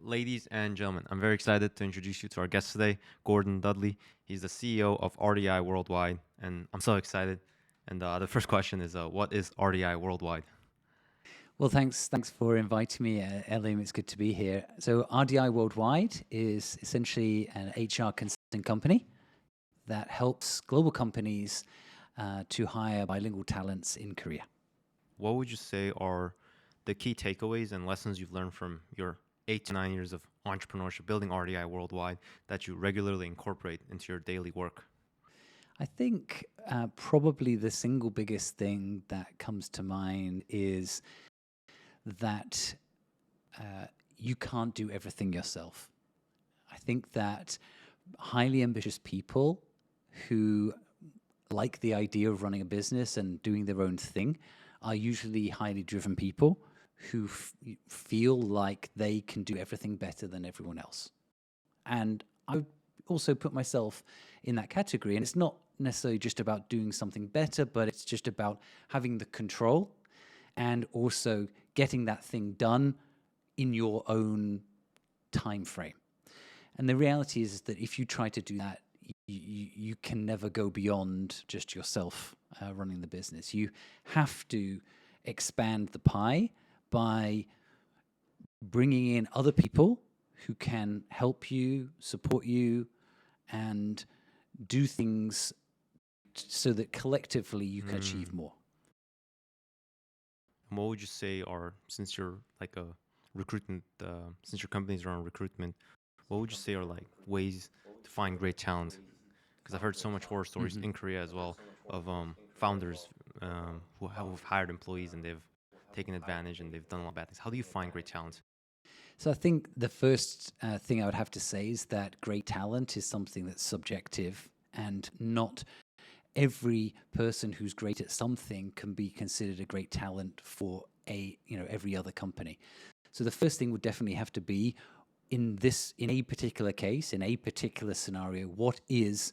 Ladies and gentlemen, I'm very excited to introduce you to our guest today, Gordon Dudley. He's the CEO of RDI Worldwide, and I'm so excited. And the first question is, what is RDI Worldwide? Well, thanks for inviting me, Elim. It's good to be here. So RDI Worldwide is essentially an HR consulting company that helps global companies to hire bilingual talents in Korea. What would you say are the key takeaways and lessons you've learned from your 8 to 9 years of entrepreneurship, building RDI Worldwide, that you regularly incorporate into your daily work? I think probably the single biggest thing that comes to mind is that you can't do everything yourself. I think that highly ambitious people who like the idea of running a business and doing their own thing are usually highly driven people who feel like they can do everything better than everyone else. And I would also put myself in that category. And it's not necessarily just about doing something better, but it's just about having the control and also getting that thing done in your own time frame. And the reality is that if you try to do that, you can never go beyond just yourself running the business. You have to expand the pie by bringing in other people who can help you, support you, and do things so that collectively you can achieve more. And what would you say are, since you're like a recruitment, since your company's around recruitment, what would you say are like ways to find great talent? Because I've heard so much horror stories in Korea as well of founders who have hired employees and they've taken advantage and they've done a lot of bad things. How do you find great talent? So I think the first thing I would have to say is that great talent is something that's subjective, and not every person who's great at something can be considered a great talent for every other company. So the first thing would definitely have to be in a particular case, in a particular scenario, what is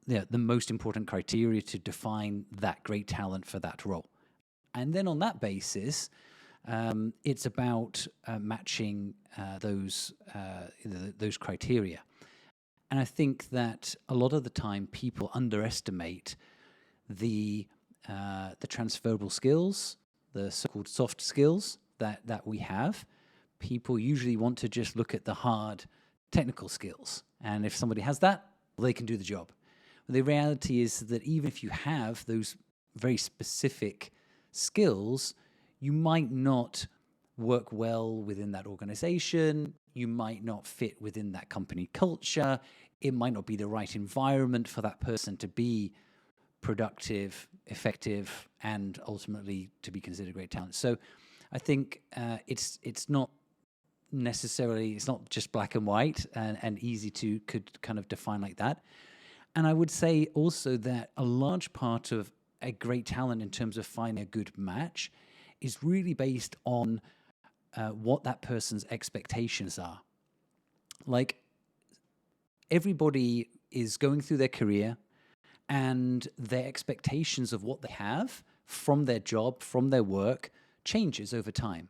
the most important criteria to define that great talent for that role. And then on that basis, it's about matching those criteria. And I think that a lot of the time people underestimate the transferable skills, the so-called soft skills that we have. People usually want to just look at the hard technical skills. And if somebody has that, well, they can do the job. But the reality is that even if you have those very specific skills, you might not work well within that organization. You might not fit within that company culture. It might not be the right environment for that person to be productive, effective, and ultimately to be considered great talent. So I think it's not necessarily, it's not just black and white and easy to could kind of define like that. And I would say also that a large part of a great talent in terms of finding a good match is really based on what that person's expectations are. Like, everybody is going through their career, and their expectations of what they have from their job, from their work, changes over time.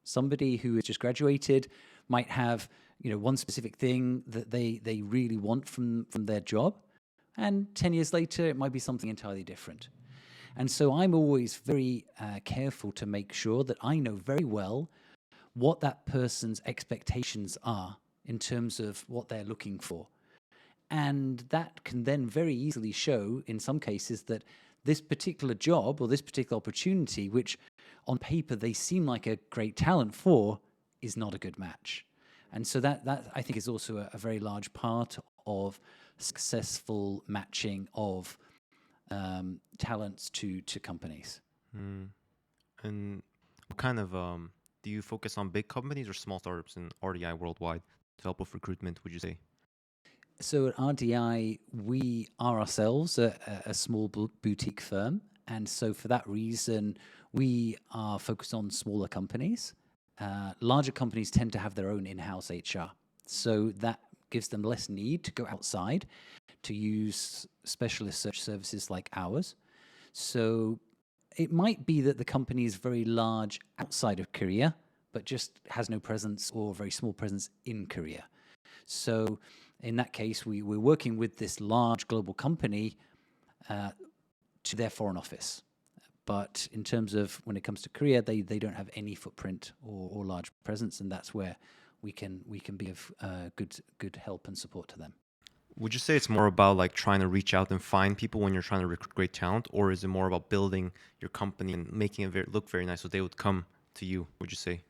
Somebody who has just graduated might have, one specific thing that they really want from their job, and 10 years later, it might be something entirely different. And so I'm always very careful to make sure that I know very well what that person's expectations are in terms of what they're looking for. And that can then very easily show, in some cases, that this particular job or this particular opportunity, which on paper they seem like a great talent for, is not a good match. And so that I think is also a very large part of successful matching of talents to companies. And what kind of, do you focus on big companies or small startups in RDI Worldwide to help with recruitment, would you say? So at RDI, we are ourselves a small boutique firm. And so for that reason, we are focused on smaller companies. Larger companies tend to have their own in-house HR. So that gives them less need to go outside to use specialist search services like ours. So it might be that the company is very large outside of Korea, but just has no presence or very small presence in Korea. So in that case, we're working with this large global company to their foreign office. But in terms of when it comes to Korea, they don't have any footprint or large presence, and that's where we can be of good help and support to them. Would you say it's more about like trying to reach out and find people when you're trying to recruit great talent, or is it more about building your company and making it look very nice so they would come to you, would you say?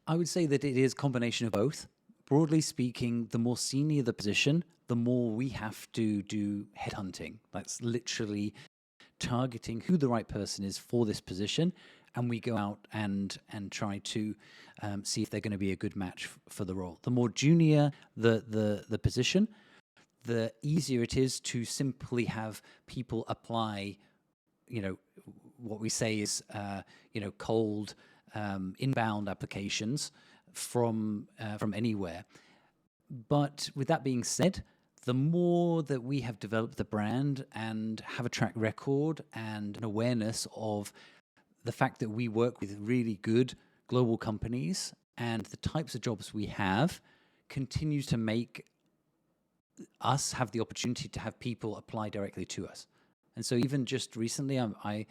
I would say that it is a combination of both. Broadly speaking, the more senior the position, the more we have to do headhunting. That's literally targeting who the right person is for this position, and we go out and try to see if they're going to be a good match for the role. The more junior the position, the easier it is to simply have people apply, what we say is, cold inbound applications from anywhere. But with that being said, the more that we have developed the brand and have a track record and an awareness of the fact that we work with really good global companies and the types of jobs we have continues to make us have the opportunity to have people apply directly to us. And so even just recently, I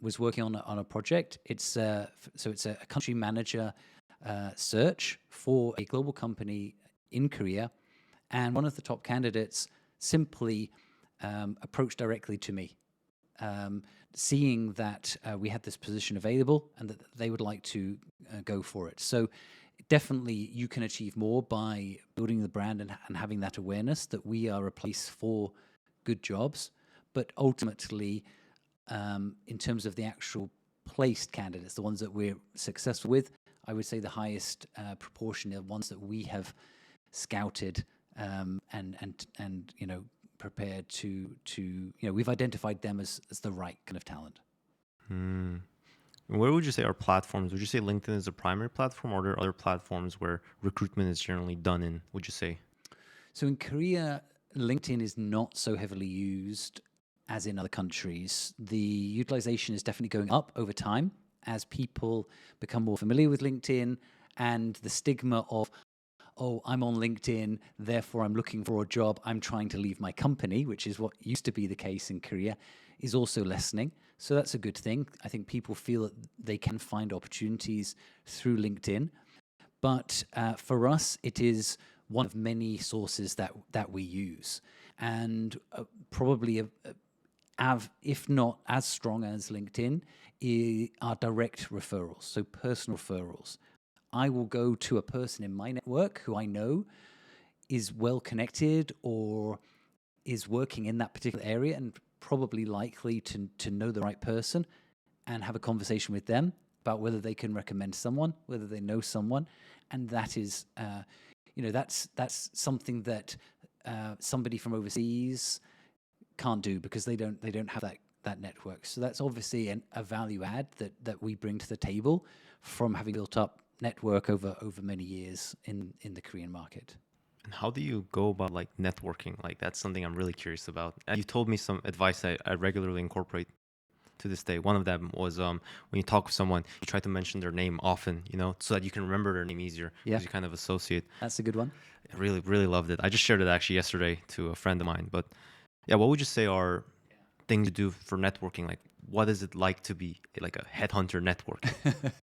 was working on a project. It's a country manager search for a global company in Korea, and one of the top candidates simply approached directly to me, seeing that we had this position available and that they would like to go for it. So definitely you can achieve more by building the brand and having that awareness that we are a place for good jobs. But ultimately, in terms of the actual placed candidates, the ones that we're successful with, I would say the highest proportion are ones that we have scouted and prepared to we've identified them as the right kind of talent. Where would you say are platforms? Would you say LinkedIn is a primary platform, or are there other platforms where recruitment is generally done in, would you say? So in Korea, LinkedIn is not so heavily used as in other countries. The utilization is definitely going up over time as people become more familiar with LinkedIn, and the stigma of, oh, I'm on LinkedIn, therefore I'm looking for a job, I'm trying to leave my company, which is what used to be the case in Korea, is also lessening. So that's a good thing. I think people feel that they can find opportunities through LinkedIn. But for us, it is one of many sources that we use. And probably, if not as strong as LinkedIn, are direct referrals, so personal referrals. I will go to a person in my network who I know is well connected or is working in that particular area and probably likely to know the right person, and have a conversation with them about whether they can recommend someone, whether they know someone. And that is, that's something that somebody from overseas can't do because they don't have that network. So that's obviously a value add that we bring to the table from having built up network over many years in the Korean market. And how do you go about like networking? Like that's something I'm really curious about. And you told me some advice I regularly incorporate to this day. One of them was when you talk with someone, you try to mention their name often, so that you can remember their name easier because you kind of associate. That's a good one. I really, really loved it. I just shared it actually yesterday to a friend of mine. But yeah, what would you say are things to do for networking? Like, what is it like to be like a headhunter network?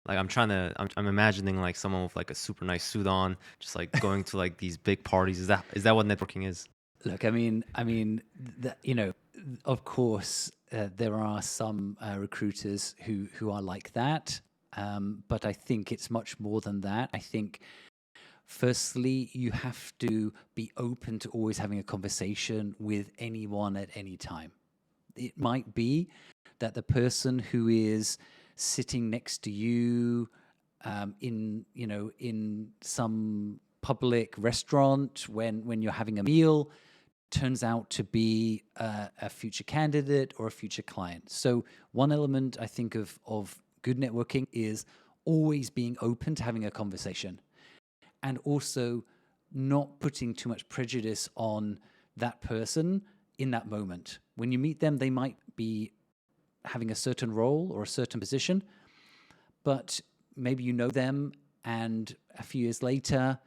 Like I'm imagining like someone with like a super nice suit on, just like going to like these big parties. Is that what networking is? Look, I mean, of course, there are some recruiters who are like that, but I think it's much more than that. I think, firstly, you have to be open to always having a conversation with anyone at any time. It might be that the person who is sitting next to you in some public restaurant when you're having a meal turns out to be a future candidate or a future client. So one element I think of good networking is always being open to having a conversation, and also not putting too much prejudice on that person in that moment. When you meet them, they might be having a certain role or a certain position, but maybe you know them, and a few years later,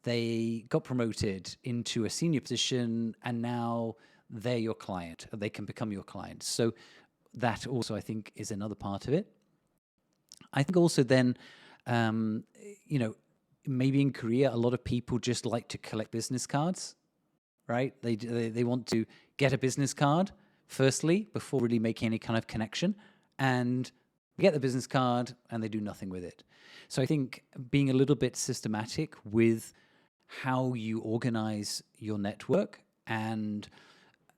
they got promoted into a senior position, and now they're your client. They can become your client. So that also, I think, is another part of it. I think also then, um, maybe in Korea, a lot of people just like to collect business cards, right? They want to get a business card firstly before really making any kind of connection, and get the business card and they do nothing with it. So I think being a little bit systematic with how you organize your network, and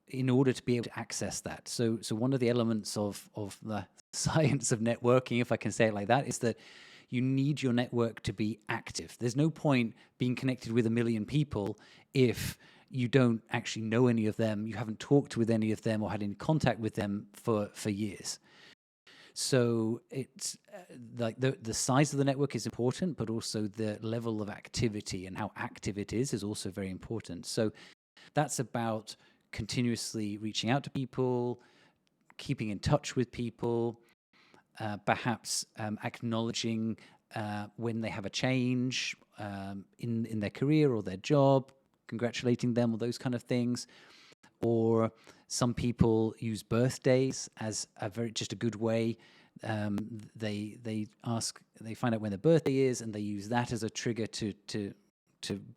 in order to be able to access that. So one of the elements of the science of networking, if I can say it like that, is that you need your network to be active. There's no point being connected with 1 million people if you don't actually know any of them, you haven't talked with any of them or had any contact with them for years. So it's like the size of the network is important, but also the level of activity and how active it is also very important. So that's about continuously reaching out to people, keeping in touch with people, perhaps acknowledging when they have a change in their career or their job, congratulating them, or those kind of things. Or some people use birthdays as just a good way. They find out when their birthday is, and they use that as a trigger to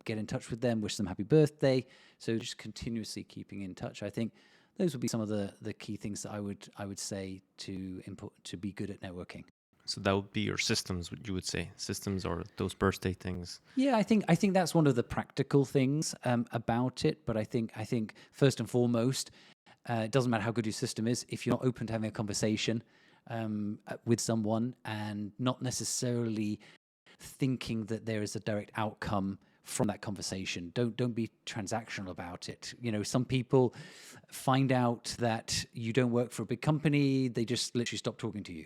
get in touch with them, wish them happy birthday. So just continuously keeping in touch. I think those would be some of the key things that I would say to be good at networking. So that would be your systems, what you would say. Systems are those birthday things. Yeah, I think that's one of the practical things about it. But I think first and foremost, it doesn't matter how good your system is if you're not open to having a conversation with someone and not necessarily thinking that there is a direct outcome from that conversation. Don't be transactional about it. Some people find out that you don't work for a big company, they just literally stop talking to you.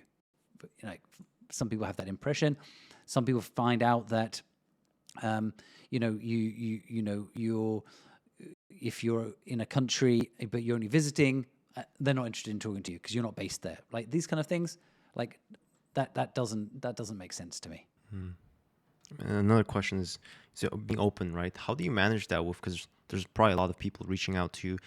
But, some people have that impression. Some people find out that you're if you're in a country but you're only visiting, they're not interested in talking to you because you're not based there. Like these kind of things, like that doesn't make sense to me. And another question is being open, right? How do you manage that because there's probably a lot of people reaching out to you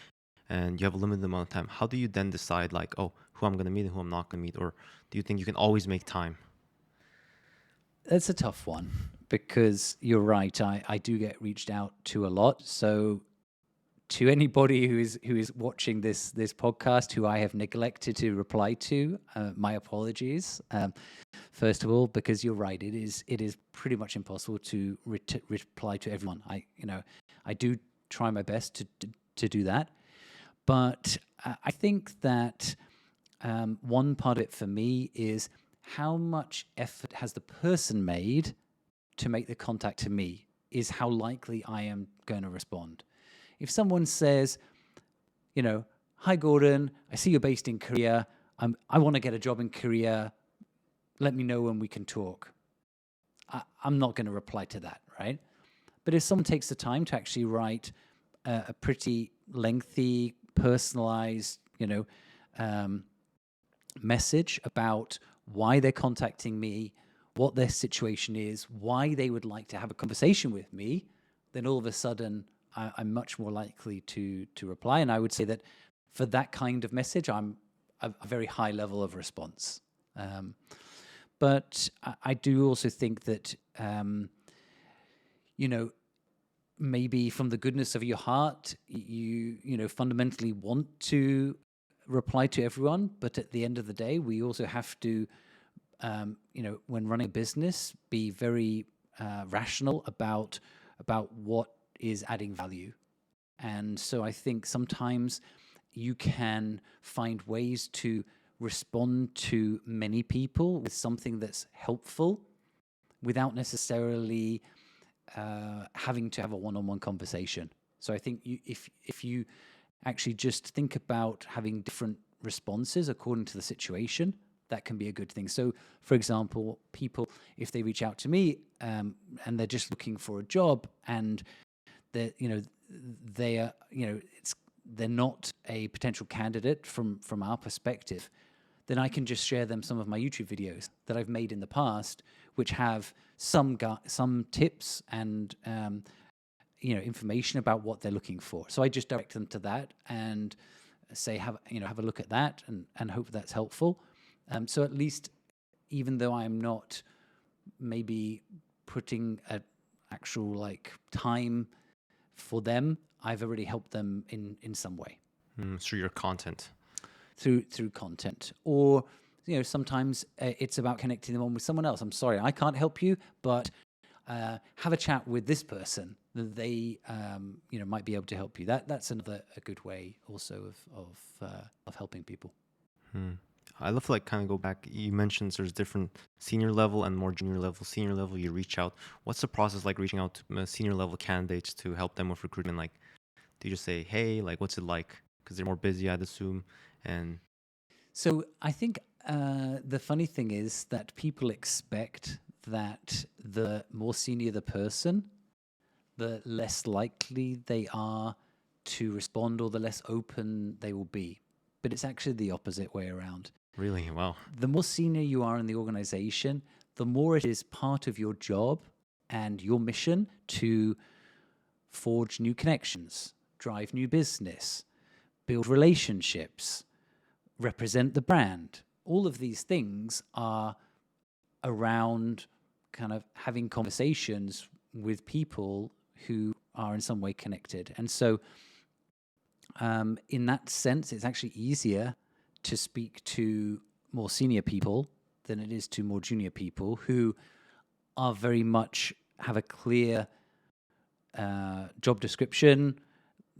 and you have a limited amount of time. How do you then decide who I'm going to meet and who I'm not going to meet? Or do you think you can always make time? That's a tough one because you're right. I do get reached out to a lot. So to anybody who is watching this podcast who I have neglected to reply to, my apologies. First of all, because you're right, it is pretty much impossible to reply to everyone. I do try my best to do that, but I think that one part of it for me is how much effort has the person made to make the contact to me is how likely I am going to respond. If someone says, hi, Gordon, I see you're based in Korea. I want to get a job in Korea. Let me know when we can talk. I'm not going to reply to that, right? But if someone takes the time to actually write a pretty lengthy, personalized, message about why they're contacting me, what their situation is, why they would like to have a conversation with me, then all of a sudden I'm much more likely to reply. And I would say that for that kind of message, I'm a very high level of response. But I do also think that, maybe from the goodness of your heart, you fundamentally want to reply to everyone. But at the end of the day, we also have to, when running a business, be very rational about what is adding value. And so I think sometimes you can find ways to respond to many people with something that's helpful without necessarily having to have a one-on-one conversation. So I think if you actually just think about having different responses according to the situation, that can be a good thing. So, for example, people, if they reach out to me and they're just looking for a job and they're not a potential candidate from our perspective, then I can just share them some of my YouTube videos that I've made in the past which have some tips and information about what they're looking for. So I just direct them to that and say, have a look at that, and hope that's helpful. So at least, even though I'm not maybe putting an actual time for them, I've already helped them in some way Through your content. through content. Or sometimes it's about connecting them on with someone else. I'm sorry, I can't help you, but have a chat with this person. They might be able to help you. That's a good way also of helping people. I love to kind of go back. You mentioned there's different senior level and more junior level. Senior level, you reach out. What's the process like reaching out to senior level candidates to help them with recruitment? Like, do you just say, hey, what's it like? Because they're more busy, I'd assume. And so I think the funny thing is that people expect that the more senior the person, the less likely they are to respond, or the less open they will be. But it's actually the opposite way around. really, wow. The more senior you are in the organization, the more it is part of your job and your mission to forge new connections, drive new business, build relationships, represent the brand. All of these things are around kind of having conversations with people who are in some way connected. And so in that sense, it's actually easier to speak to more senior people than it is to more junior people who are very much have a clear job description.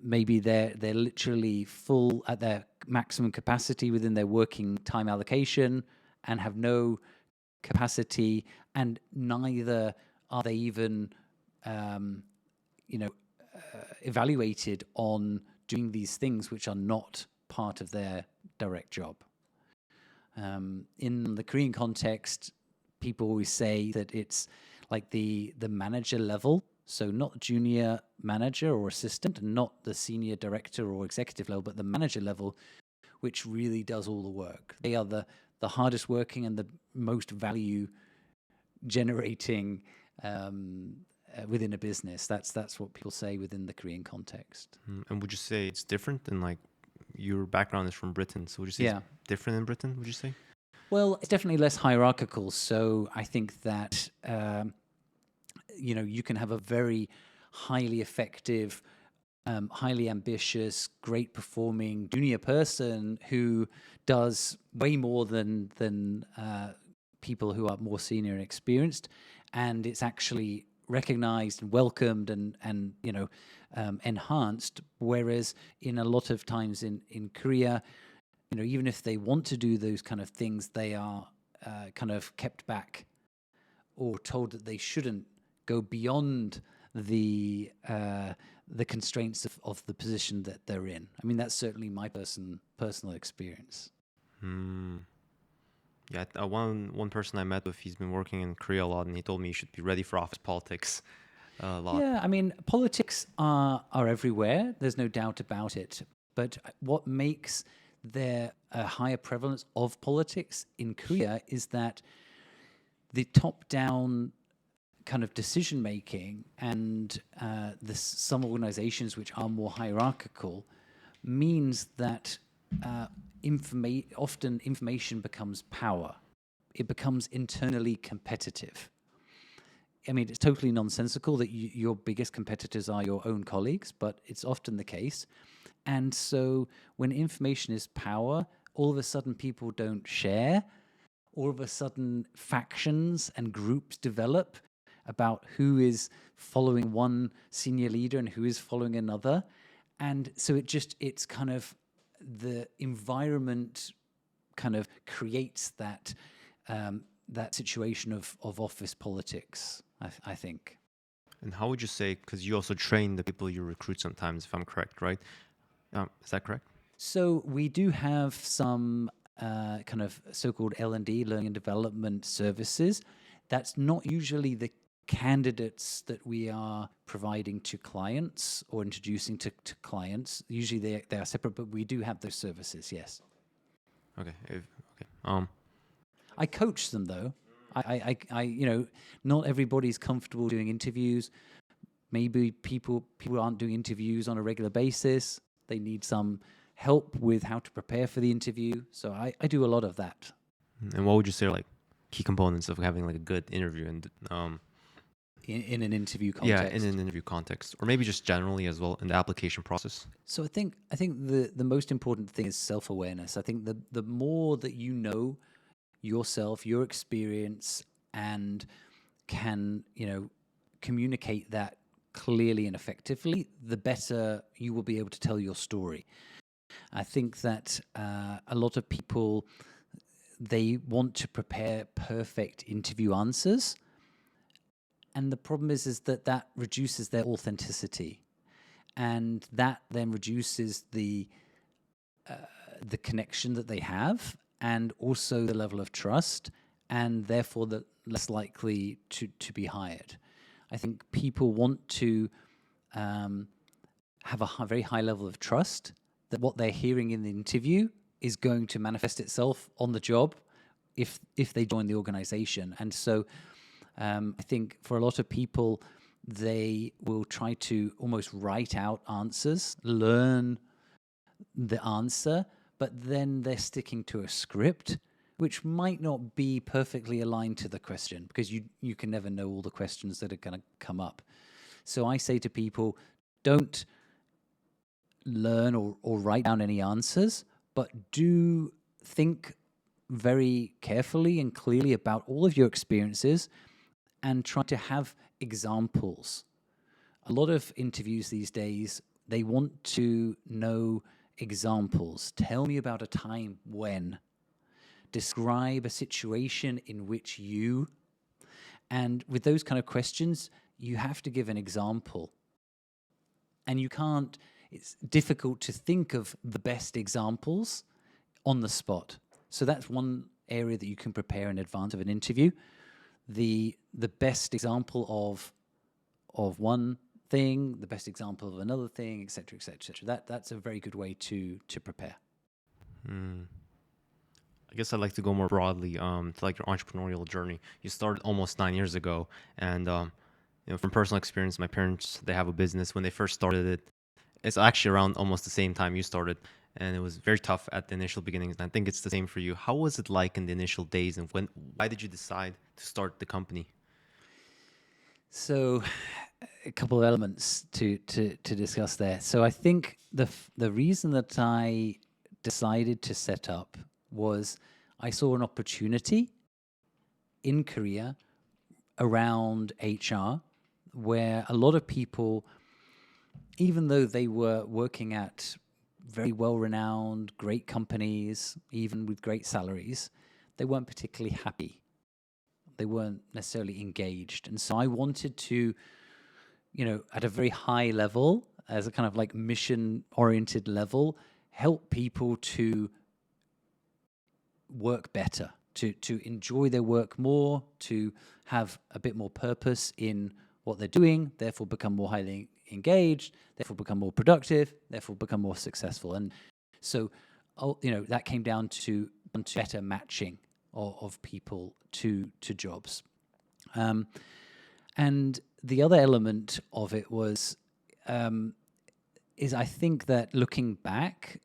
Maybe they're literally full at their maximum capacity within their working time allocation and have no capacity, and neither are they even evaluated on doing these things which are not part of their direct job. In the Korean context, people always say that it's like the manager level, so not junior manager or assistant, and not the senior director or executive level, but the manager level, which really does all the work. They are the hardest working and the most value generating within a business. That's what people say within the Korean context. And would you say it's different than your background is from Britain? So would you say it's different in Britain, would you say? Well, it's definitely less hierarchical. So I think that, you can have a very highly effective, highly ambitious, great performing junior person who does way more than people who are more senior and experienced. And it's actually recognized and welcomed and enhanced. Whereas in a lot of times in Korea, even if they want to do those kind of things, they are kind of kept back or told that they shouldn't go beyond the constraints of the position that they're in. I mean, that's certainly my personal experience. Yeah, one person I met with, he's been working in Korea a lot, and he told me you should be ready for office politics a lot. Yeah, I mean, politics are everywhere. There's no doubt about it. But what makes there a higher prevalence of politics in Korea is that the top-down kind of decision-making and some organizations which are more hierarchical means that often information becomes power. It becomes internally competitive. I mean, it's totally nonsensical that your biggest competitors are your own colleagues, but it's often the case. And so when information is power, all of a sudden people don't share. All of a sudden factions and groups develop about who is following one senior leader and who is following another. And so it's kind of the environment kind of creates that situation of office politics, I think. And how would you say, because you also train the people you recruit sometimes, if I'm correct, right? Is that correct? So we do have some kind of so-called L&D, learning and development services. That's not usually the candidates that we are providing to clients or introducing to clients. Usually they are separate, but we do have those services, yes. Okay. I coach them, though. Not everybody's comfortable doing interviews. Maybe people aren't doing interviews on a regular basis. They need some help with how to prepare for the interview. So I do a lot of that. And what would you say are like key components of having like a good interview and In an interview yeah, context. in an interview context, or maybe just generally as well in the application process? So I think the most important thing is self-awareness. I think the more that you know yourself, your experience, and can, communicate that clearly and effectively, the better you will be able to tell your story. I think that a lot of people, they want to prepare perfect interview answers. And the problem is that reduces their authenticity. And that then reduces the connection that they have, and also the level of trust, and therefore the less likely to be hired. I think people want to have a very high level of trust that what they're hearing in the interview is going to manifest itself on the job if they join the organization. And so I think for a lot of people, they will try to almost write out answers, learn the answer, but then they're sticking to a script, which might not be perfectly aligned to the question, because you can never know all the questions that are going to come up. So I say to people, don't learn or write down any answers, but do think very carefully and clearly about all of your experiences and try to have examples. A lot of interviews these days, they want to know examples. Tell me about a time when. Describe a situation in which you. And with those kind of questions, you have to give an example. And you can't, it's difficult to think of the best examples on the spot. So that's one area that you can prepare in advance of an interview. The best example of one thing, the best example of another thing, etc., etc., etc. That's a very good way to prepare. I guess I'd like to go more broadly to like your entrepreneurial journey. You started almost 9 years ago, and from personal experience, my parents, they have a business. When they first started it, it's actually around almost the same time you started, and it was very tough at the initial beginnings. And I think it's the same for you. How was it like in the initial days, and why did you decide to start the company? So, a couple of elements to discuss there. So, I think the reason that I decided to set up was I saw an opportunity in Korea around HR, where a lot of people, even though they were working at very well-renowned, great companies, even with great salaries, they weren't particularly happy. They weren't necessarily engaged. And so I wanted to, at a very high level, as a kind of like mission-oriented level, help people to work better, to enjoy their work more, to have a bit more purpose in what they're doing, therefore become more highly engaged, therefore become more productive, therefore become more successful. And so, that came down to better matching of people to jobs. And the other element of it was, is I think that looking back,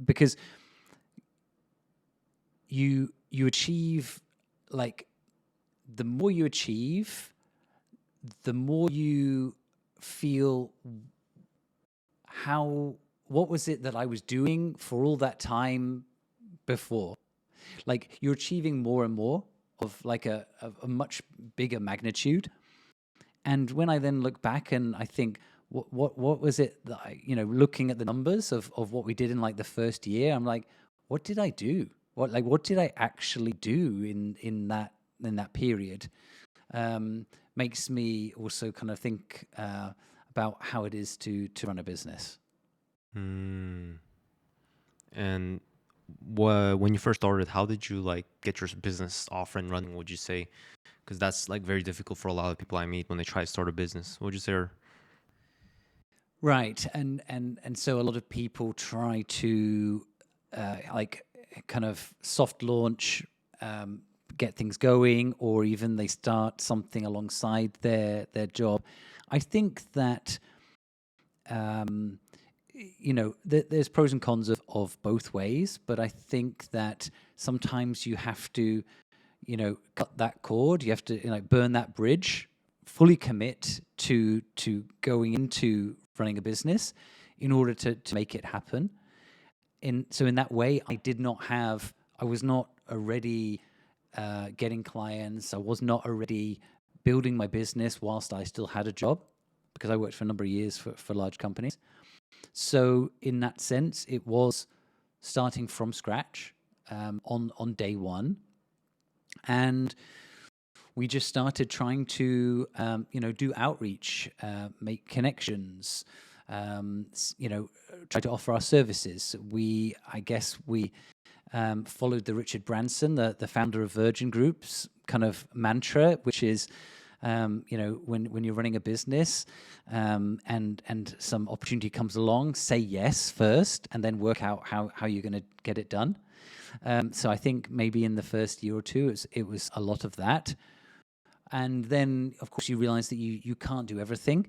because you achieve, like, the more you achieve, the more you feel what was it that I was doing for all that time before? Like, you're achieving more and more of like a much bigger magnitude. And when I then look back and I think, what was it that looking at the numbers of what we did in like the first year, I'm like, what did I do? What did I actually do in that period? Makes me also kind of think about how it is to run a business. And when you first started, how did you like get your business off and running? Would you say, because that's like very difficult for a lot of people I meet when they try to start a business? What would you say? Right, and so a lot of people try to like kind of soft launch, get things going, or even they start something alongside their job. I think that there's pros and cons of both ways, but I think that sometimes you have to cut that cord. You have to burn that bridge, fully commit to going into running a business in order to make it happen. So in that way, I was not already getting clients. I was not already building my business whilst I still had a job, because I worked for a number of years for large companies. So in that sense, it was starting from scratch on day one. And we just started trying to, do outreach, make connections, try to offer our services. I guess we followed the Richard Branson, the founder of Virgin Group's kind of mantra, which is, when you're running a business and some opportunity comes along, say yes first, and then work out how you're going to get it done. So I think maybe in the first year or two, it was a lot of that. And then, of course, you realize that you can't do everything,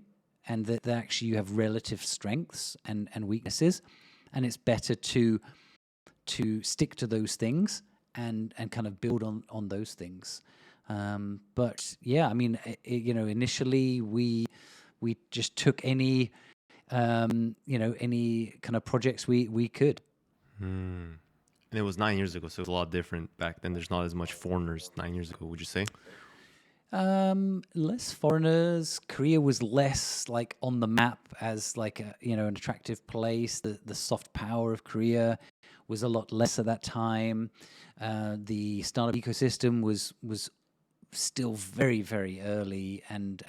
and that actually you have relative strengths and weaknesses, and it's better to stick to those things and kind of build on those things. But yeah, I mean, initially we just took any kind of projects we could. And it was 9 years ago, so it was a lot different back then. There's not as much foreigners 9 years ago, would you say? Less foreigners. Korea was less like on the map as like an attractive place. The soft power of Korea was a lot less at that time. The startup ecosystem was still very, very early and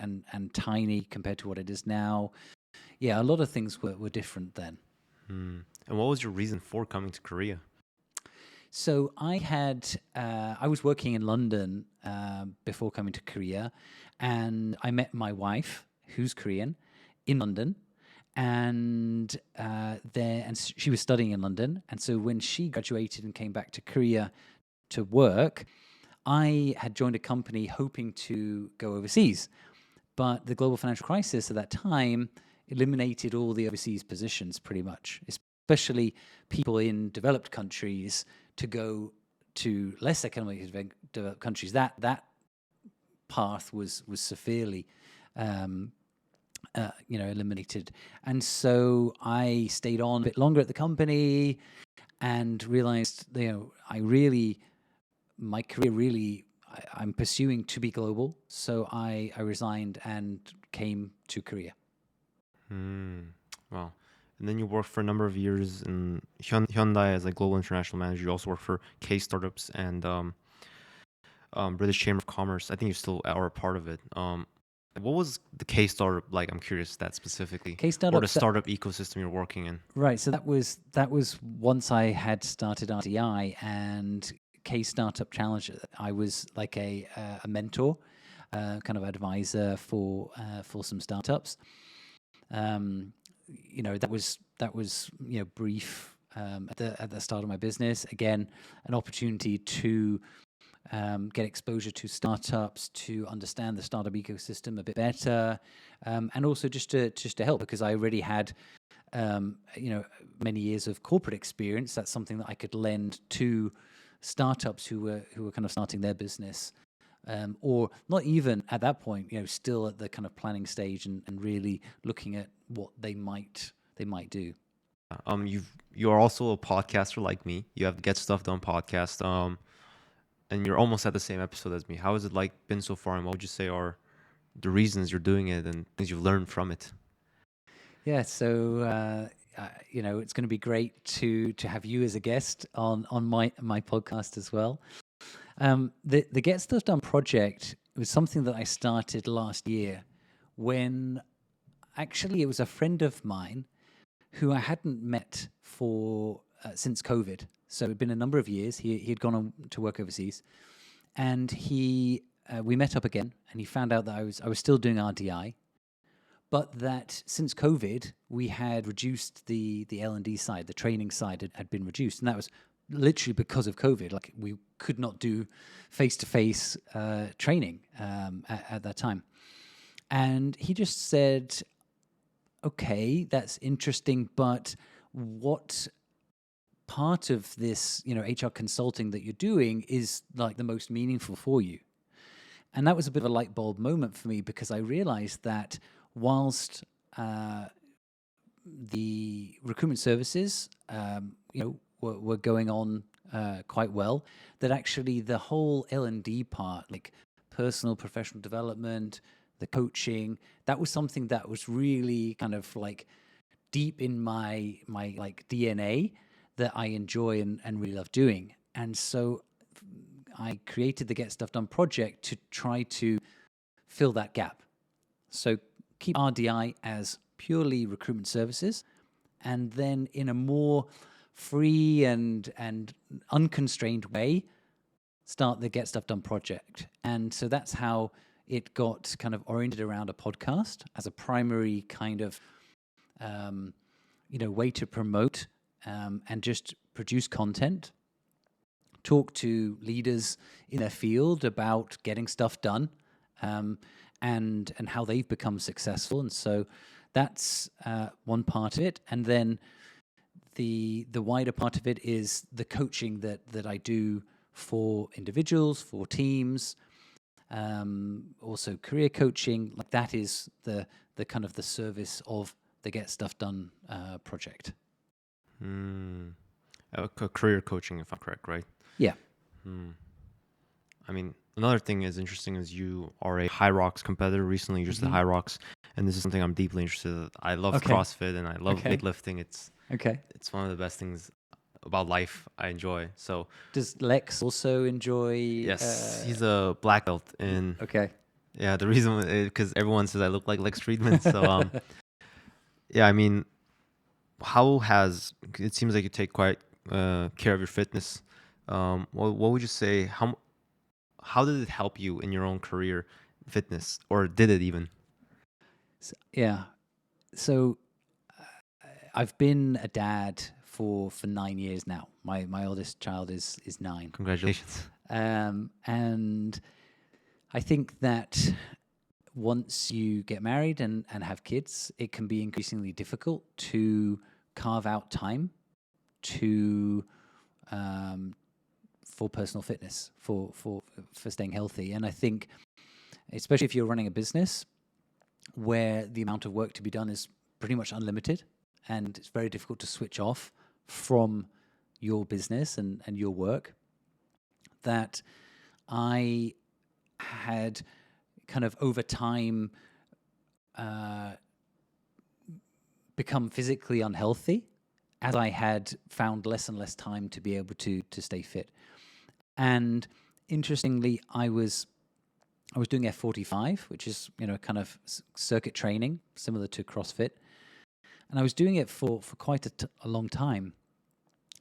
tiny compared to what it is now. Yeah, a lot of things were different then. And what was your reason for coming to Korea? So I was working in London before coming to Korea, and I met my wife, who's Korean, in London, and she was studying in London. And so when she graduated and came back to Korea to work, I had joined a company hoping to go overseas, but the global financial crisis at that time eliminated all the overseas positions pretty much, especially people in developed countries to go to less economically developed countries. That path was severely eliminated. And so I stayed on a bit longer at the company and realized, my career really, I'm pursuing to be global. So I resigned and came to Korea. Wow. And then you worked for a number of years in Hyundai as a global international manager. You also worked for K Startups and British Chamber of Commerce. I think you still are a part of it. What was the K Startup like? I'm curious that specifically. K Startup, or the startup ecosystem you're working in. Right. So that was once I had started RDI and K Startup Challenge. I was like a mentor, kind of advisor for some startups. That was brief at the start of my business. Again, an opportunity to get exposure to startups, to understand the startup ecosystem a bit better, and also just to help, because I already had many years of corporate experience. That's something that I could lend to startups who were kind of starting their business. Or not even at that point, still at the kind of planning stage and really looking at what they might do. You are also a podcaster like me. You have the Get Stuff Done podcast, and you're almost at the same episode as me. How has it been so far, and what would you say are the reasons you're doing it and things you've learned from it? Yeah, so it's going to be great to have you as a guest on my podcast as well. The Get Stuff Done project was something that I started last year when actually it was a friend of mine who I hadn't met for since COVID. So it'd been a number of years. He had gone on to work overseas, and we met up again, and he found out that I was still doing RDI, but that since COVID we had reduced the L&D side, the training side had been reduced, and that was literally because of COVID. Like we could not do face-to-face training at that time. And he just said, okay, that's interesting, but what part of this, HR consulting that you're doing is like the most meaningful for you? And that was a bit of a light bulb moment for me, because I realized that whilst the recruitment services, were going on quite well, that actually the whole L&D part, like personal professional development, the coaching, that was something that was really kind of like deep in my like DNA that I enjoy and really love doing. And so I created the Get Stuff Done project to try to fill that gap. So keep RDI as purely recruitment services, and then in a more free and unconstrained way, start the Get Stuff Done project. And so that's how it got kind of oriented around a podcast as a primary kind of way to promote and just produce content, talk to leaders in their field about getting stuff done, and how they've become successful. And so that's one part of it. And then the wider part of it is the coaching that I do for individuals, for teams, also career coaching. Like that is the kind of the service of the Get Stuff Done project. Career coaching, if I'm correct, right? Yeah. I mean, another thing is interesting is you are a High Rocks competitor. Recently, you just did High Rocks, and this is something I'm deeply interested in. I love CrossFit and I love weightlifting. It's one of the best things about life I enjoy. So does Lex also enjoy? Yes, he's a black belt in. Okay. Yeah, the reason because everyone says I look like Lex Friedman. So yeah, I mean, it seems like you take quite care of your fitness. What would you say? How did it help you in your own career, fitness, or did it even? So I've been a dad for 9 years now. My oldest child is 9. Congratulations. And I think that once you get married and have kids, it can be increasingly difficult to carve out time to for personal fitness, for staying healthy. And I think, especially if you're running a business where the amount of work to be done is pretty much unlimited, and it's very difficult to switch off from your business and your work, that I had kind of over time become physically unhealthy as I had found less and less time to be able to stay fit. And interestingly, I was doing F45, which is, kind of circuit training, similar to CrossFit. And I was doing it for quite a long time,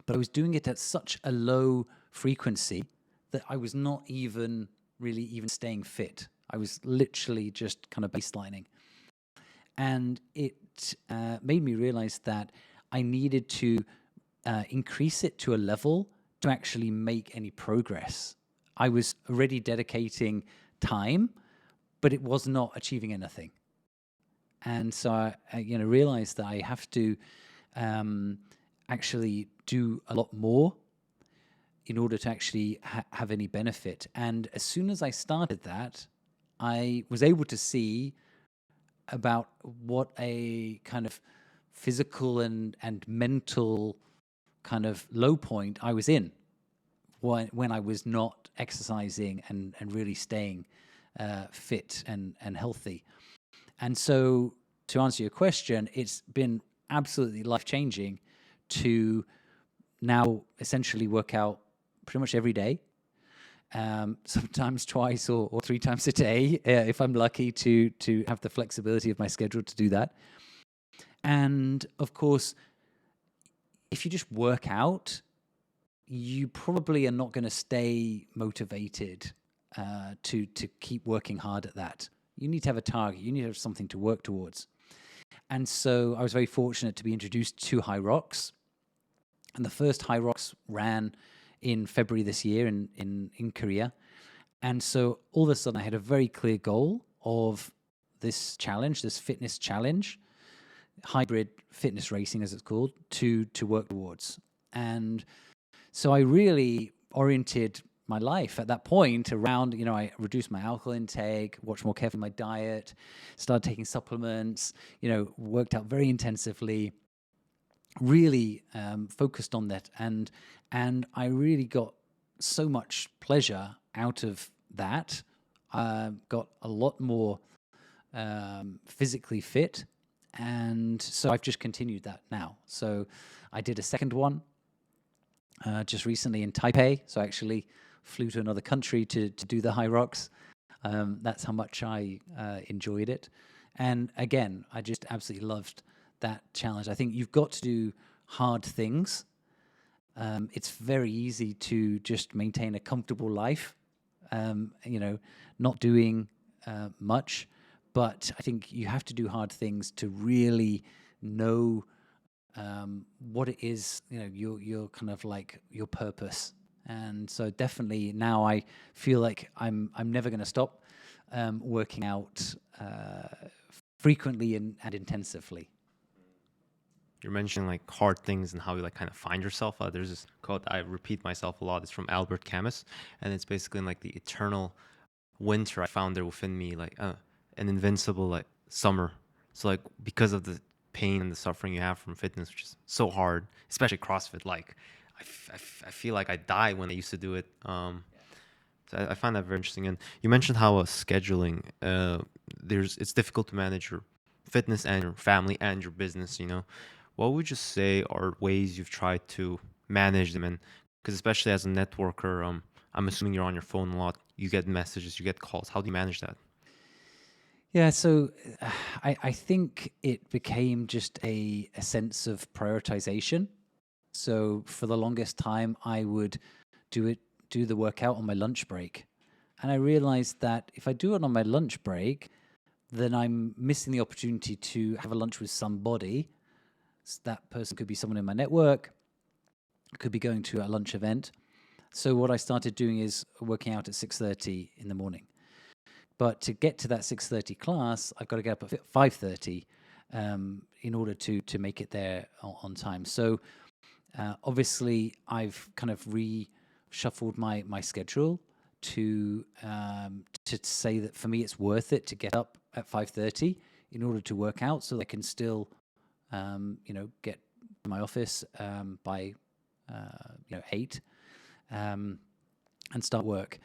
but I was doing it at such a low frequency that I was not even staying fit. I was literally just kind of baselining. And it made me realize that I needed to increase it to a level to actually make any progress. I was already dedicating time, but it was not achieving anything. And so I realized that I have to actually do a lot more in order to actually have any benefit. And as soon as I started that, I was able to see about what a kind of physical and mental kind of low point I was in when I was not exercising and really staying fit and healthy. And so, to answer your question, it's been absolutely life-changing to now essentially work out pretty much every day, sometimes twice or 3 times a day, if I'm lucky to have the flexibility of my schedule to do that. And of course, if you just work out, you probably are not going to stay motivated to keep working hard at that. You need to have a target. You need to have something to work towards. And so I was very fortunate to be introduced to High Rocks. And the first High Rocks ran in February this year in Korea. And so all of a sudden I had a very clear goal of this challenge, this fitness challenge, hybrid fitness racing as it's called, to work towards. And so I really oriented my life at that point around, I reduced my alcohol intake, watched more carefully my diet, started taking supplements, worked out very intensively, really focused on that. And I really got so much pleasure out of that. Got a lot more physically fit. And so I've just continued that now. So I did a second one just recently in Taipei. So I actually flew to another country to do the High Rocks. That's how much I enjoyed it. And again, I just absolutely loved that challenge. I think you've got to do hard things. It's very easy to just maintain a comfortable life, not doing much. But I think you have to do hard things to really know what it is, your kind of like your purpose. And so definitely now I feel like I'm never going to stop working out frequently and intensively. You're mentioning like hard things and how you like kind of find yourself. There's this quote I repeat myself a lot. It's from Albert Camus, and it's basically like the eternal winter I found there within me, like an invincible like summer. So like because of the pain and the suffering you have from fitness, which is so hard, especially CrossFit, like I feel like I die when I used to do it. So I find that very interesting. And you mentioned how scheduling, it's difficult to manage your fitness and your family and your business. What would you say are ways you've tried to manage them? And because especially as a networker, I'm assuming you're on your phone a lot. You get messages, you get calls. How do you manage that? Yeah, so I think it became just a sense of prioritization. So for the longest time, I would do the workout on my lunch break. And I realized that if I do it on my lunch break, then I'm missing the opportunity to have a lunch with somebody. So that person could be someone in my network, could be going to a lunch event. So what I started doing is working out at 6:30 in the morning. But to get to that 6:30 class, I've got to get up at 5:30 in order to make it there on time. So obviously, I've kind of reshuffled my schedule to say that for me it's worth it to get up at 5:30 in order to work out, so that I can still get to my office by 8 and start work.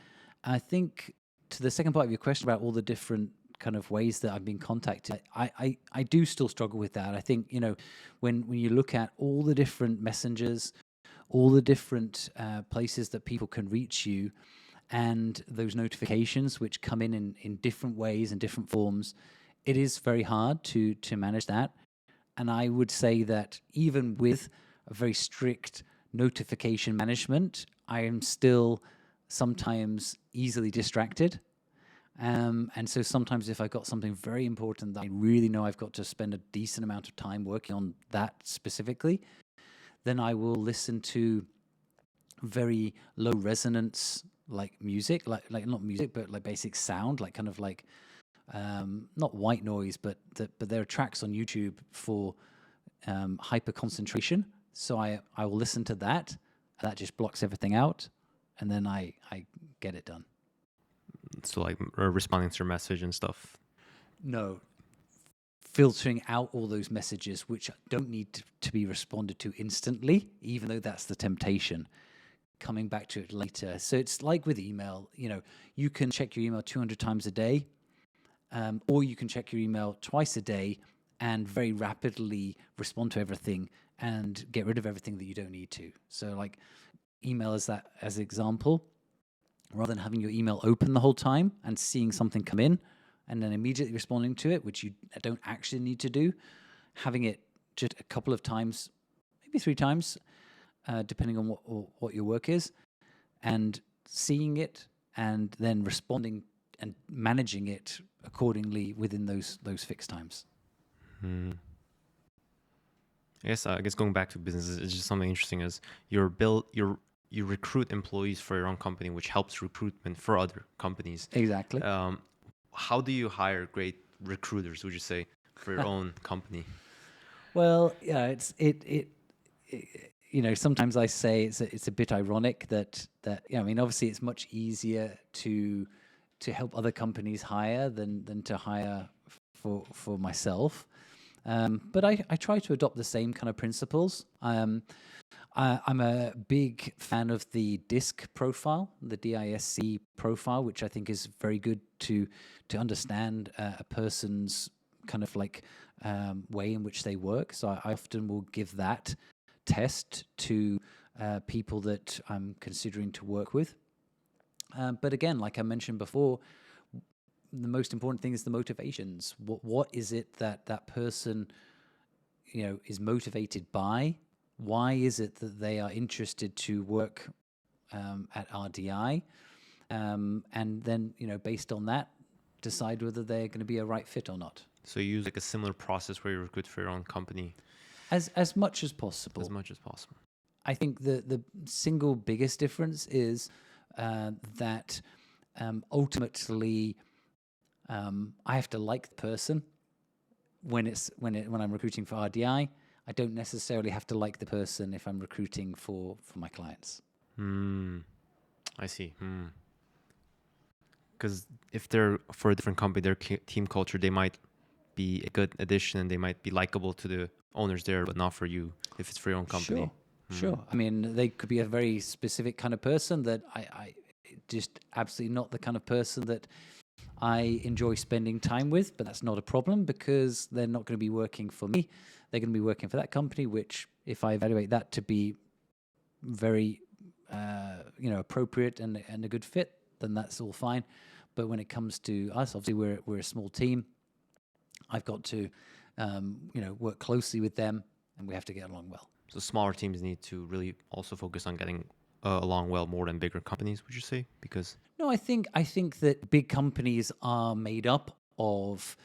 I think to the second part of your question about all the different kind of ways that I've been contacted, I do still struggle with that. I think, when you look at all the different messengers, all the different places that people can reach you, and those notifications which come in different ways and different forms, it is very hard to manage that. And I would say that even with a very strict notification management, I am still sometimes easily distracted. And so sometimes if I've got something very important that I really know I've got to spend a decent amount of time working on that specifically, then I will listen to very low resonance like music, like not music, but like basic sound, like kind of like not white noise, but there are tracks on YouTube for hyper concentration. So I will listen to that. That just blocks everything out, and then I get it done. So like responding to your message and stuff. No, filtering out all those messages which don't need to be responded to instantly, even though that's the temptation. Coming back to it later. So it's like with email, you can check your email 200 times a day, or you can check your email twice a day and very rapidly respond to everything and get rid of everything that you don't need to. So like email as an example, rather than having your email open the whole time and seeing something come in and then immediately responding to it, which you don't actually need to do, having it just a couple of times, maybe 3 times, depending on what your work is, and seeing it and then responding and managing it accordingly within those fixed times. I guess going back to business is just something interesting. Is you recruit employees for your own company, which helps recruitment for other companies. Exactly. How do you hire great recruiters? Would you say for your own company? Well, yeah, sometimes I say it's a bit ironic that I mean, obviously it's much easier to help other companies hire than to hire for myself. But I try to adopt the same kind of principles. I'm a big fan of the DISC profile, the DISC profile, which I think is very good to understand a person's kind of like way in which they work. So I often will give that test to people that I'm considering to work with. But again, like I mentioned before, the most important thing is the motivations. What is it that person is motivated by? Why is it that they are interested to work at RDI? And then based on that, decide whether they're going to be a right fit or not. So you use like a similar process where you recruit for your own company As much as possible. as much as possible. I think the single biggest difference is that ultimately I have to like the person when I'm recruiting for RDI. I don't necessarily have to like the person if I'm recruiting for my clients. I see. Because if they're for a different company, their team culture, they might be a good addition and they might be likable to the owners there, but not for you if it's for your own company. Sure. I mean, they could be a very specific kind of person that I just absolutely not the kind of person that I enjoy spending time with, but that's not a problem because they're not going to be working for me. They're going to be working for that company, which if I evaluate that to be very, appropriate and a good fit, then that's all fine. But when it comes to us, obviously we're a small team. I've got to, work closely with them, and we have to get along well. So smaller teams need to really also focus on getting along well more than bigger companies, would you say? Because No, I think that big companies are made up of,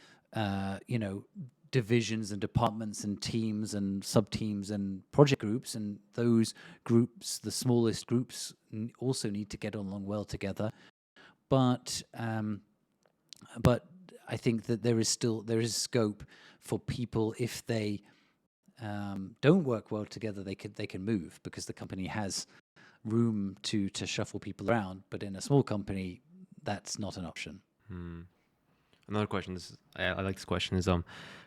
divisions and departments and teams and sub-teams and project groups, and those groups, the smallest groups, also need to get along well together. But I think that there is scope for people if they don't work well together, they can move because the company has room to shuffle people around. But in a small company, that's not an option. another question, I like this question, is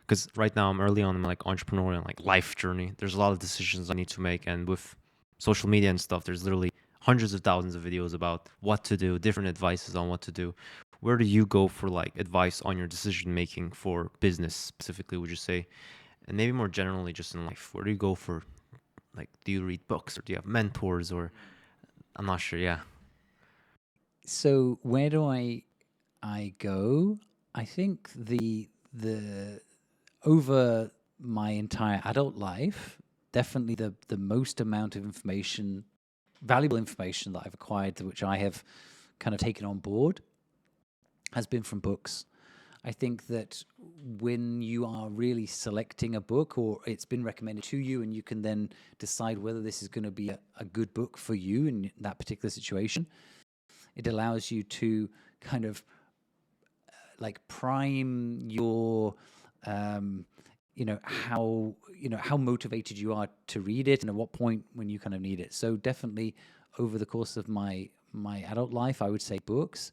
because right now I'm early on in like entrepreneurial like life journey. There's a lot of decisions I need to make, and with social media and stuff, there's literally hundreds of thousands of videos about what to do, different advices on what to do. Where do you go for like advice on your decision making for business specifically, would you say? And maybe more generally just in life, where do you go for, like, do you read books or do you have mentors, or I'm not sure. Yeah. So where do I go? I think the over my entire adult life, definitely the most amount of information, valuable information that I've acquired, which I have kind of taken on board, has been from books. I think that when you are really selecting a book, or it's been recommended to you, and you can then decide whether this is going to be a good book for you in that particular situation, it allows you to kind of like prime your, how motivated you are to read it and at what point when you kind of need it. So definitely over the course of my adult life, I would say books.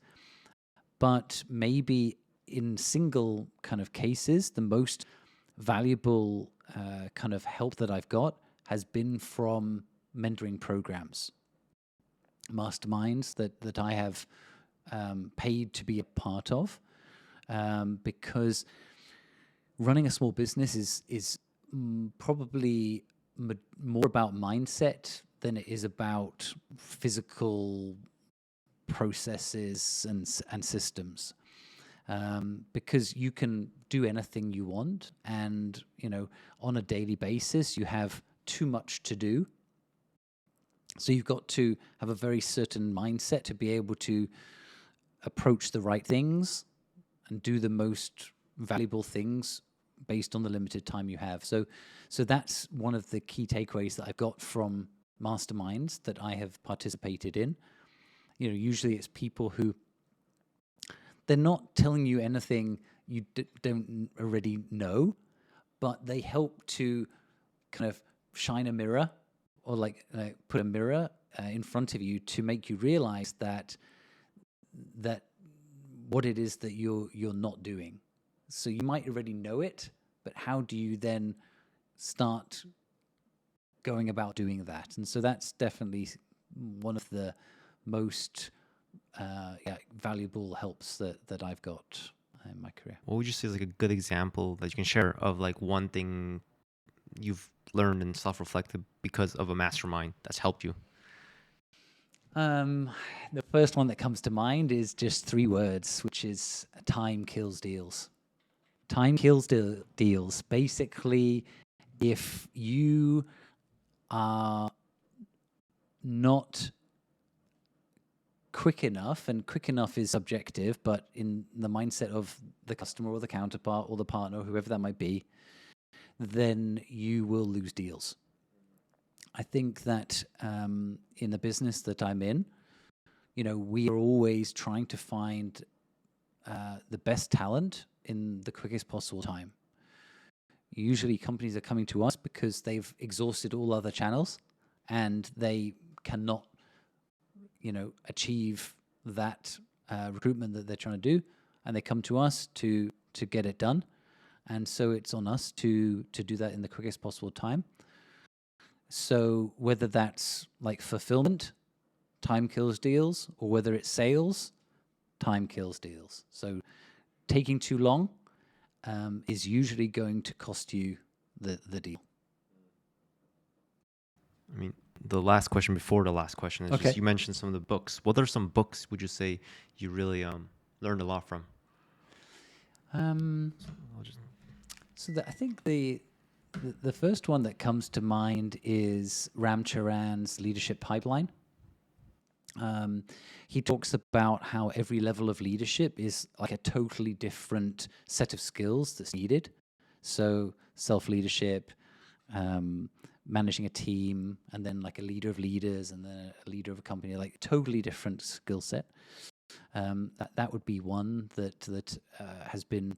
But maybe in single kind of cases, the most valuable kind of help that I've got has been from mentoring programs, masterminds that I have paid to be a part of, because running a small business is probably more about mindset than it is about physical processes and systems. Because you can do anything you want, and on a daily basis you have too much to do. So you've got to have a very certain mindset to be able to approach the right things and do the most valuable things based on the limited time you have. So that's one of the key takeaways that I've got from masterminds that I have participated in. Usually it's people who, they're not telling you anything you don't already know, but they help to kind of shine a mirror, or like put a mirror in front of you to make you realize that what it is that you're not doing. So you might already know it, but how do you then start going about doing that? And so that's definitely one of the most valuable helps that I've got in my career. What would you say is like a good example that you can share of like one thing you've learned and self-reflected because of a mastermind that's helped you? The first one that comes to mind is just 3 words, which is time kills deals. Time kills deals. Basically, if you are not quick enough, and quick enough is subjective, but in the mindset of the customer or the counterpart or the partner, whoever that might be, then you will lose deals. I think that in the business that I'm in, we are always trying to find the best talent in the quickest possible time. Usually companies are coming to us because they've exhausted all other channels and they cannot, achieve that recruitment that they're trying to do, and they come to us to get it done. And so it's on us to do that in the quickest possible time. So whether that's like fulfillment, time kills deals, or whether it's sales, time kills deals. So taking too long is usually going to cost you the deal. I mean, the last question before the last question is Okay. just, you mentioned some of the books. What are some books would you say you really learned a lot from? I think the first one that comes to mind is Ram Charan's Leadership Pipeline. He talks about how every level of leadership is like a totally different set of skills that's needed. So self-leadership, managing a team, and then like a leader of leaders, and then a leader of a company, like totally different skill set. That would be one that has been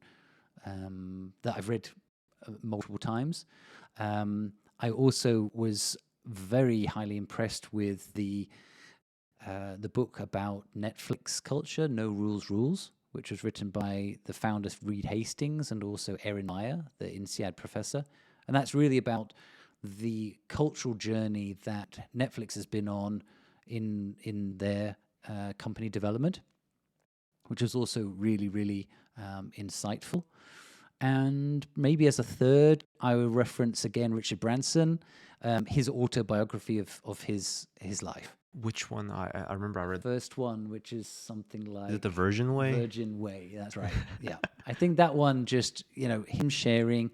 that I've read multiple times. I also was very highly impressed with the book about Netflix culture, No Rules Rules, which was written by the founder Reed Hastings and also Erin Meyer, the INSEAD professor. And that's really about the cultural journey that Netflix has been on in their company development, which is also really, really insightful. And maybe as a third, I will reference again Richard Branson, his autobiography of his life. Which one? I remember I read the First one, which is something like... Is it The Virgin Way? Virgin Way, that's right. Yeah. I think that one just, him sharing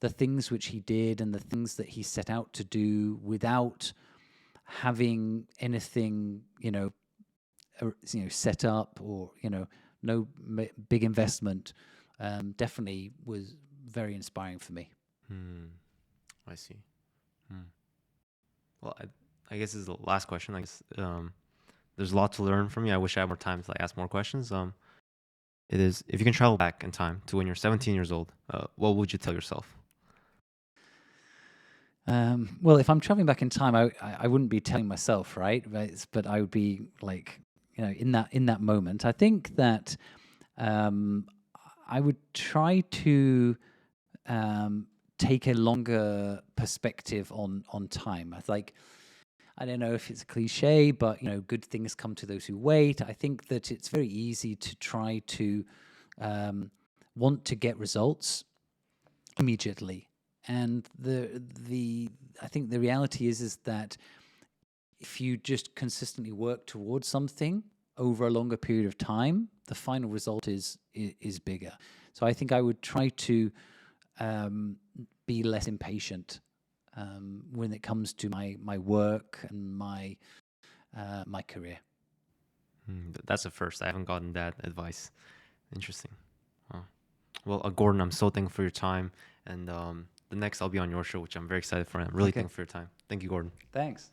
the things which he did and the things that he set out to do without having anything, set up, or, no big investment, definitely was very inspiring for me. I see. Well, I guess this is the last question. I guess there's a lot to learn from you. I wish I had more time to ask more questions. It is, if you can travel back in time to when you're 17 years old, what would you tell yourself? Well, if I'm traveling back in time, I wouldn't be telling myself, right? But I would be like, in that moment. I think that I would try to take a longer perspective on time. I don't know if it's a cliche, but good things come to those who wait. I think that it's very easy to try to want to get results immediately, and I think the reality is that if you just consistently work towards something over a longer period of time, the final result is bigger. So I think I would try to be less impatient when it comes to my work and my career. That's a first. I haven't gotten that advice. Interesting. Well, Gordon, I'm so thankful for your time. And the next I'll be on your show, which I'm very excited for. And I'm really Okay. thankful for your time. Thank you, Gordon. Thanks.